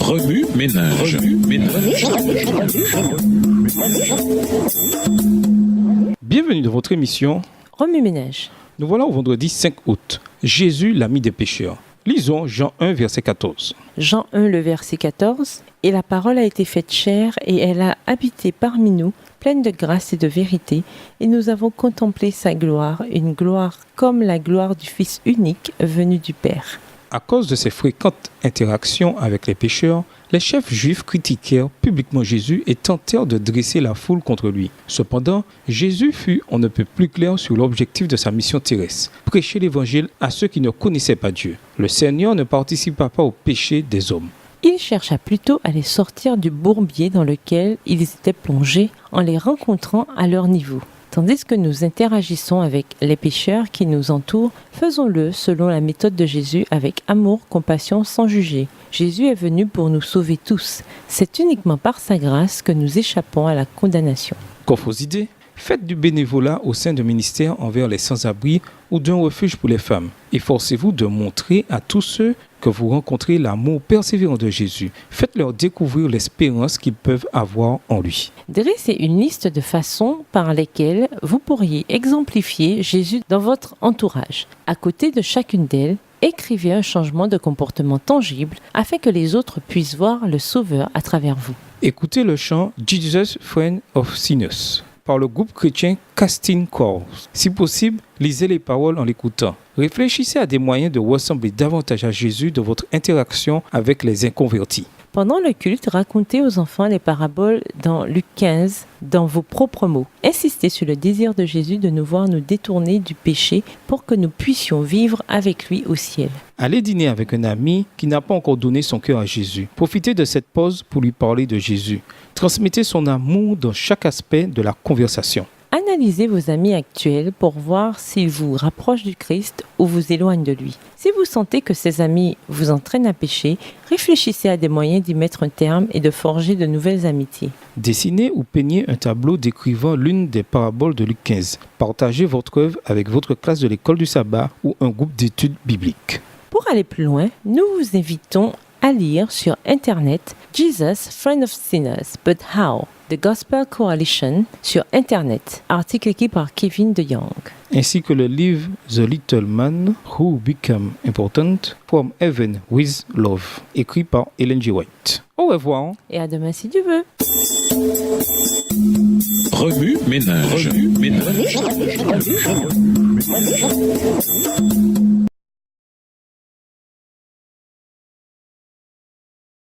Remue ménage. Bienvenue dans votre émission Remue ménage. Nous voilà au vendredi 5 août. Jésus, l'ami des pécheurs. Lisons Jean 1, verset 14. Jean 1, le verset 14. Et la parole a été faite chair et elle a habité parmi nous, pleine de grâce et de vérité, et nous avons contemplé sa gloire, une gloire comme la gloire du Fils unique venu du Père. À cause de ses fréquentes interactions avec les pécheurs, les chefs juifs critiquèrent publiquement Jésus et tentèrent de dresser la foule contre lui. Cependant, Jésus fut on ne peut plus clair sur l'objectif de sa mission terrestre, prêcher l'évangile à ceux qui ne connaissaient pas Dieu. Le Seigneur ne participa pas au péché des hommes. Il chercha plutôt à les sortir du bourbier dans lequel ils étaient plongés en les rencontrant à leur niveau. Tandis que nous interagissons avec les pécheurs qui nous entourent, faisons-le selon la méthode de Jésus avec amour, compassion, sans juger. Jésus est venu pour nous sauver tous. C'est uniquement par sa grâce que nous échappons à la condamnation. Quant aux idées, faites du bénévolat au sein de ministères envers les sans-abri ou d'un refuge pour les femmes. Efforcez-vous de montrer à tous ceux que vous rencontrez l'amour persévérant de Jésus. Faites-leur découvrir l'espérance qu'ils peuvent avoir en lui. Dressez une liste de façons par lesquelles vous pourriez exemplifier Jésus dans votre entourage. À côté de chacune d'elles, écrivez un changement de comportement tangible afin que les autres puissent voir le Sauveur à travers vous. Écoutez le chant Jesus, Friend of Sinners par le groupe chrétien Casting Calls. Si possible, lisez les paroles en l'écoutant. Réfléchissez à des moyens de ressembler davantage à Jésus dans votre interaction avec les inconvertis. Pendant le culte, racontez aux enfants les paraboles dans Luc 15 dans vos propres mots. Insistez sur le désir de Jésus de nous voir nous détourner du péché pour que nous puissions vivre avec lui au ciel. Allez dîner avec un ami qui n'a pas encore donné son cœur à Jésus. Profitez de cette pause pour lui parler de Jésus. Transmettez son amour dans chaque aspect de la conversation. Analysez vos amis actuels pour voir s'ils vous rapprochent du Christ ou vous éloignent de lui. Si vous sentez que ces amis vous entraînent à pécher, réfléchissez à des moyens d'y mettre un terme et de forger de nouvelles amitiés. Dessinez ou peignez un tableau décrivant l'une des paraboles de Luc 15. Partagez votre œuvre avec votre classe de l'école du sabbat ou un groupe d'études bibliques. Pour aller plus loin, nous vous invitons à lire sur Internet Jesus, Friend of Sinners, But How? The Gospel Coalition sur Internet, article écrit par Kevin DeYoung. Ainsi que le livre The Little Man Who Became Important From Heaven with Love, écrit par Ellen G. White. Au revoir. Et à demain si Dieu veut. Remue ménage.